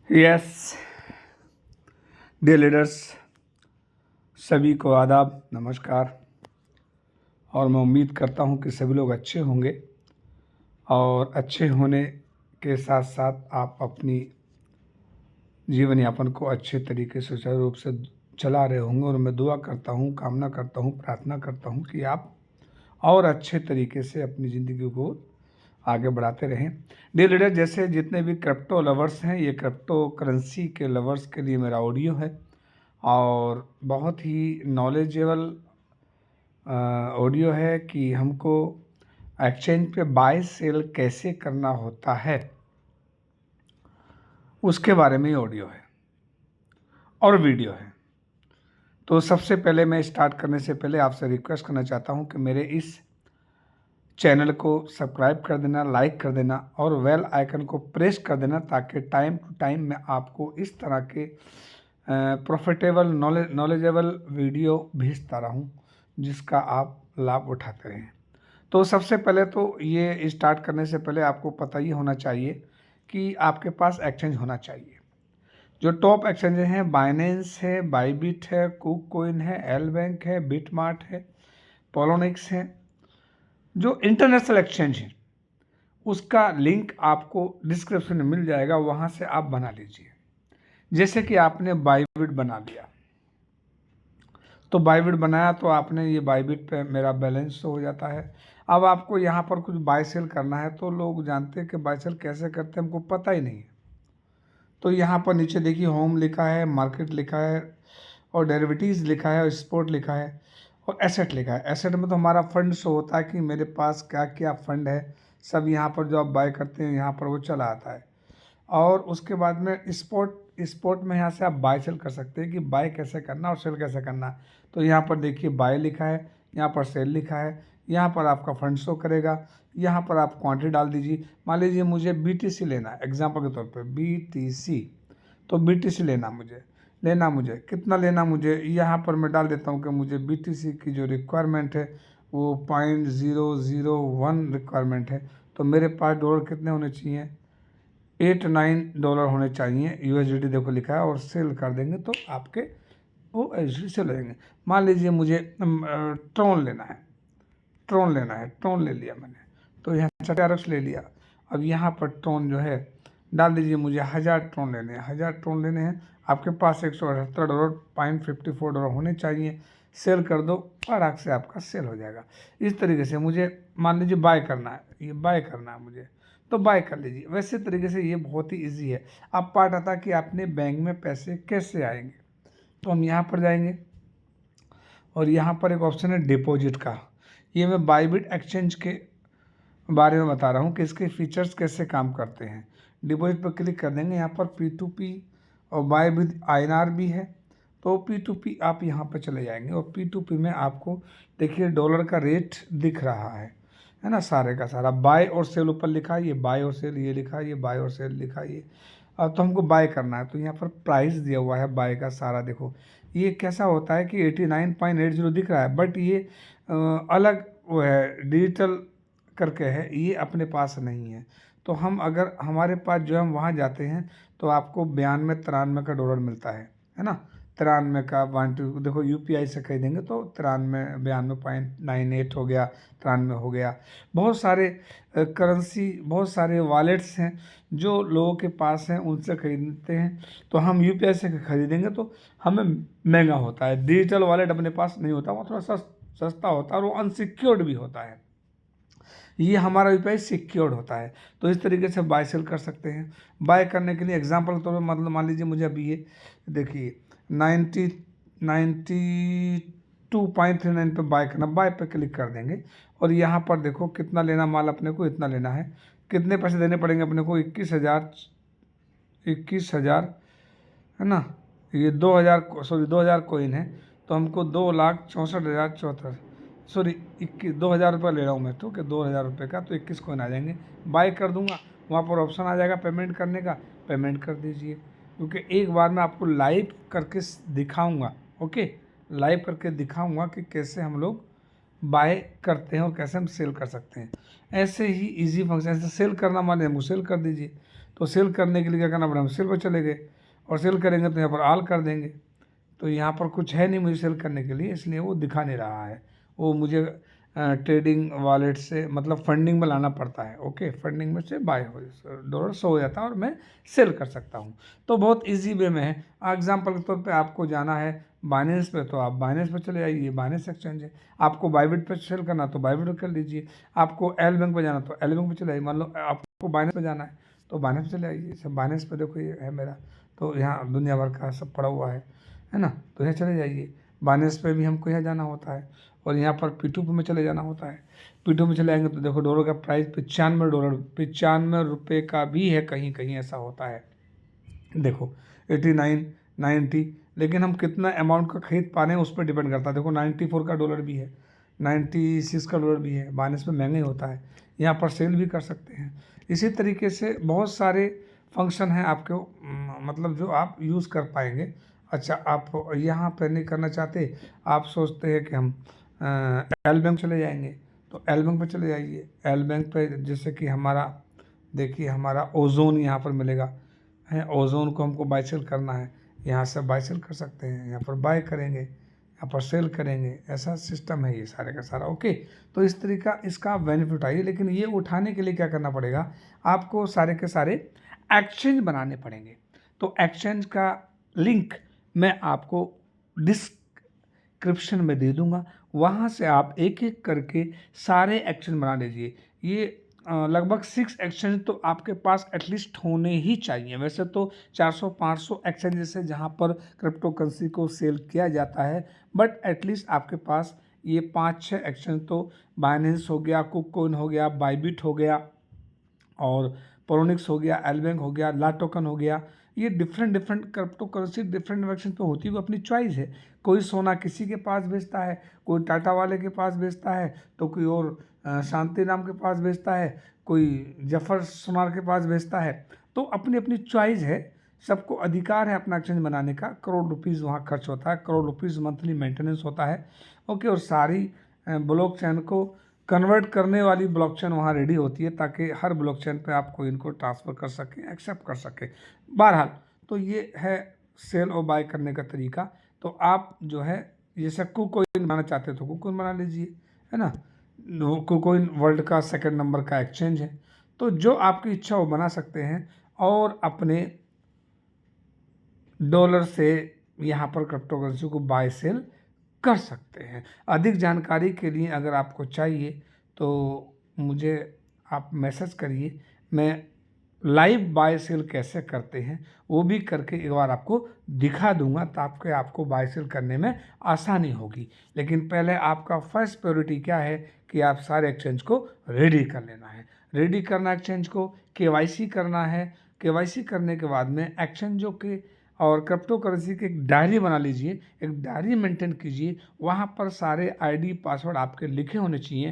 Yes dear leaders, सभी को आदाब, नमस्कार। और मैं उम्मीद करता हूं कि सभी लोग अच्छे होंगे और अच्छे होने के साथ साथ आप अपनी जीवन यापन को अच्छे तरीके से सुचारू रूप से चला रहे होंगे। और मैं दुआ करता हूं, कामना करता हूं, प्रार्थना करता हूं कि आप और अच्छे तरीके से अपनी ज़िंदगी को आगे बढ़ाते रहें। डियर लीडर, जैसे जितने भी क्रिप्टो लवर्स हैं, ये क्रिप्टो करेंसी के लवर्स के लिए मेरा ऑडियो है और बहुत ही नॉलेजेबल ऑडियो है कि हमको एक्सचेंज पे बाय सेल कैसे करना होता है, उसके बारे में ऑडियो है और वीडियो है। तो सबसे पहले मैं स्टार्ट करने से पहले आपसे रिक्वेस्ट करना चाहता हूं कि मेरे इस चैनल को सब्सक्राइब कर देना, लाइक कर देना और बेल आइकन को प्रेस कर देना, ताकि टाइम टू टाइम मैं आपको इस तरह के प्रॉफिटेबल नॉलेजेबल वीडियो भेजता रहूं जिसका आप लाभ उठाते रहें। तो सबसे पहले तो ये स्टार्ट करने से पहले आपको पता ही होना चाहिए कि आपके पास एक्सचेंज होना चाहिए। जो टॉप एक्सचेंज हैं, बाइनेंस है, बाईबिट है, कुककॉइन है, एल बैंक है, बिटमार्ट है, पोलोनिक्स है। जो इंटरनेशनल एक्सचेंज है उसका लिंक आपको डिस्क्रिप्शन में मिल जाएगा, वहाँ से आप बना लीजिए। जैसे कि आपने बाईबिट बना लिया, तो बाईबिट बनाया तो आपने ये बाईबिट पे मेरा बैलेंस हो जाता है। अब आपको यहाँ पर कुछ बाय सेल करना है, तो लोग जानते हैं कि बाय सेल कैसे करते हैं, हमको पता ही नहीं है। तो यहाँ पर नीचे देखिए, होम लिखा है, मार्केट लिखा है और डेरिवेटिव्स लिखा है और स्पोर्ट लिखा है और एसेट लिखा है। एसेट में तो हमारा फंड शो होता है कि मेरे पास क्या क्या फंड है, सब यहाँ पर जो आप बाय करते हैं यहाँ पर वो चला आता है। और उसके बाद में स्पोर्ट में यहाँ से आप बाय सेल कर सकते हैं कि बाय कैसे करना और सेल कैसे करना। तो यहाँ पर देखिए बाय लिखा है, यहाँ पर सेल लिखा है, यहाँ पर आपका फंड शो करेगा, यहाँ पर आप क्वांटिटी डाल दीजिए। मान लीजिए मुझे BTC लेना है, एग्जांपल के तौर पे BTC, तो BTC लेना मुझे कितना लेना मुझे, यहाँ पर मैं डाल देता हूँ कि मुझे BTC की जो रिक्वायरमेंट है वो $0.001 रिक्वायरमेंट है। तो मेरे पास डॉलर कितने होने चाहिए, $8-9 होने चाहिए। USDT देखो लिखा है और सेल कर देंगे तो आपके वो USDT सेल हो जाएंगे। मान लीजिए मुझे ट्रॉन लेना है, ट्रॉन ले लिया मैंने, तो यहाँ $4 ले लिया। अब यहाँ पर ट्रॉन जो है डाल दीजिए, मुझे 1000 ट्रॉन लेने हैं, 1000 ट्रॉन लेने हैं। आपके पास $178.54 होने चाहिए। सेल कर दो, फटाक से आपका सेल हो जाएगा। इस तरीके से मुझे मान लीजिए बाय करना है, ये बाय करना है मुझे, तो बाय कर लीजिए। वैसे तरीके से ये बहुत ही इजी है। अब पार्ट आता है कि आपने बैंक में पैसे कैसे आएंगे। तो हम यहाँ पर जाएंगे और यहाँ पर एक ऑप्शन है डिपॉजिट का। ये मैं बाईबिट एक्सचेंज के बारे में बता रहा हूँ कि इसके फीचर्स कैसे काम करते हैं। डिपॉजिट पर क्लिक कर देंगे, यहाँ पर P2P और बाय विद INR भी है। तो P2P आप यहाँ पर चले जाएंगे और P2P में आपको देखिए डॉलर का रेट दिख रहा है ना, सारे का सारा। बाय और सेल ऊपर लिखा है, ये बाय और सेल, ये लिखा है, ये बाय और सेल लिखा है ये। अब तो हमको बाय करना है, तो यहाँ पर प्राइस दिया हुआ है बाय का सारा। देखो ये कैसा होता है कि 89.80 दिख रहा है, बट ये अलग वो है, डिजिटल करके है, ये अपने पास नहीं है। तो हम अगर हमारे पास जो हम वहाँ जाते हैं तो आपको 92-93 का डॉलर मिलता है ना। 93 का 12 देखो, UPI से खरीदेंगे तो 92 हो गया, 93 हो गया। बहुत सारे करेंसी, बहुत सारे वॉलेट्स हैं जो लोगों के पास हैं, उनसे खरीदते हैं। तो हम UPI से खरीदेंगे तो हमें महंगा होता है। डिजिटल वॉलेट अपने पास नहीं होता, वो थोड़ा सस्ता होता है और वो अनसिक्योर्ड भी होता है। ये हमारा UPI सिक्योर्ड होता है। तो इस तरीके से बाय सेल कर सकते हैं। बाय करने के लिए एग्जांपल के तौर पर मतलब मान लीजिए मुझे अभी ये देखिए 92.39 पे बाय करना, बाय पे क्लिक कर देंगे और यहाँ पर देखो कितना लेना माल, अपने को इतना लेना है। कितने पैसे देने पड़ेंगे अपने को, 21,000 है ना। ये 2000 कॉइन है, तो हमको 2,64,074 सॉरी 2000 रुपये ले रहा हूँ मैं, तो कि 2000 रुपये का, तो 21 कॉइन आ जाएंगे। बाय कर दूंगा, वहाँ पर ऑप्शन आ जाएगा पेमेंट करने का, पेमेंट कर दीजिए। क्योंकि एक बार मैं आपको लाइव करके दिखाऊंगा, ओके, लाइव करके दिखाऊंगा कि कैसे हम लोग बाय करते हैं और कैसे हम सेल कर सकते हैं। ऐसे ही इजी फंक्शन, ऐसे सेल करना माने हमको सेल कर दीजिए। तो सेल करने के लिए क्या करना पड़ेगा, हम सेल पर चले गए और सेल करेंगे तो यहाँ पर ऑल कर देंगे। तो यहाँ पर कुछ है नहीं मुझे सेल करने के लिए, इसलिए वो दिखा नहीं रहा है। वो मुझे ट्रेडिंग वॉलेट से मतलब फंडिंग में लाना पड़ता है। ओके, फंडिंग में से बाय हो डॉलर शो हो जाता है और मैं सेल कर सकता हूँ। तो बहुत इजी वे में है। एग्जांपल के तौर पे आपको जाना है बाइनेंस पे, तो आप बाइनेंस पे चले जाइए, बाइनेंस एक्सचेंज है। आपको बाइबिट पे सेल करना तो बाइबिट पे कर लीजिए। आपको एल बैंक पे जाना तो एल बैंक पे चले जाइए। मान लो आपको बाइनेंस पे जाना है तो बाइनेंस पे चले आइए। सब बाइनेंस पे देखो ये है मेरा, तो यहाँ दुनिया भर का सब पड़ा हुआ है ना। तो यहाँ चले जाइए, बाइनेंस पे भी हमको यहाँ जाना होता है और यहाँ पर P2 में चले जाना होता है। P2 में चले आएंगे तो देखो डॉलर का प्राइस $95, $95 का भी है, कहीं कहीं ऐसा होता है। देखो 89, 90, लेकिन हम कितना अमाउंट का खरीद पा रहे हैं उस पर डिपेंड करता है। देखो 94 का डॉलर भी है, 96 का डॉलर भी है। बाइनेंस में महंगा ही होता है, यहाँ पर सेल भी कर सकते हैं। इसी तरीके से बहुत सारे फंक्शन हैं आपको, मतलब जो आप यूज़ कर पाएंगे। अच्छा, आप यहाँ पर नहीं करना चाहते, आप सोचते हैं कि हम एल बैंक चले जाएंगे, तो एल बैंक पे चले जाइए। एल बैंक पे जैसे कि हमारा देखिए हमारा ओजोन यहाँ पर मिलेगा है। ओजोन को हमको बाय सेल करना है, यहाँ से बाय सेल कर सकते हैं। यहाँ पर बाय करेंगे, यहाँ पर सेल करेंगे, ऐसा सिस्टम है ये सारे का सारा। ओके, तो इस तरीका इसका बेनिफिट उठाइए। लेकिन ये उठाने के लिए क्या करना पड़ेगा, आपको सारे के सारे एक्सचेंज बनाने पड़ेंगे। तो एक्सचेंज का लिंक मैं आपको डिस्क्रिप्शन में दे दूंगा, वहाँ से आप एक एक करके सारे एक्सचेंज बना लीजिए। ये लगभग 6 एक्सचेंज तो आपके पास एटलीस्ट होने ही चाहिए। वैसे तो 400-500 एक्सचेंजेस है जहाँ पर क्रिप्टो करेंसी को सेल किया जाता है, बट एटलीस्ट आपके पास ये 5-6 एक्सचेंज तो, बाइनेंस हो गया, कुककॉइन हो गया, बाइबिट हो गया और प्रोनिक्स हो गया, एल बैंक हो गया, ला टोकन हो गया। ये different crypto currency different exchange पे होती है, वो अपनी चॉइस है। कोई सोना किसी के पास बेचता है, कोई टाटा वाले के पास बेचता है, तो कोई और शांति राम के पास बेचता है, कोई जफर सोनार के पास बेचता है। तो अपनी अपनी चॉइस है, सबको अधिकार है अपना एक्सचेंज बनाने का। करोड़ रुपीज़ वहाँ खर्च होता है, करोड़ रुपीज़ मंथली मेंटेनेंस होता है। ओके, और सारी ब्लॉकचेन को कन्वर्ट करने वाली ब्लॉकचेन वहाँ रेडी होती है, ताकि हर ब्लॉकचेन पे आप कोइन को ट्रांसफ़र कर सकें, एक्सेप्ट कर सकें। बहरहाल, तो ये है सेल और बाय करने का तरीका। तो आप जो है जैसे कुककॉइन बनाना चाहते हो तो कुककॉइन बना लीजिए, है ना। कुककॉइन वर्ल्ड का 2nd नंबर का एक्सचेंज है, तो जो आपकी इच्छा वो बना सकते हैं और अपने डॉलर से यहाँ पर क्रिप्टो करेंसी को बाय सेल कर सकते हैं। अधिक जानकारी के लिए अगर आपको चाहिए तो मुझे आप मैसेज करिए, मैं लाइव बाय सेल कैसे करते हैं वो भी करके एक बार आपको दिखा दूंगा, ताकि आपको बाय सेल करने में आसानी होगी। लेकिन पहले आपका फर्स्ट प्रायोरिटी क्या है कि आप सारे एक्सचेंज को रेडी कर लेना है। रेडी करना एक्सचेंज को, केवाईसी करना है। केवाईसी करने के बाद में एक्सचेंजों के और क्रिप्टो करेंसी की एक डायरी बना लीजिए, एक डायरी मेंटेन कीजिए। वहाँ पर सारे आईडी पासवर्ड आपके लिखे होने चाहिए।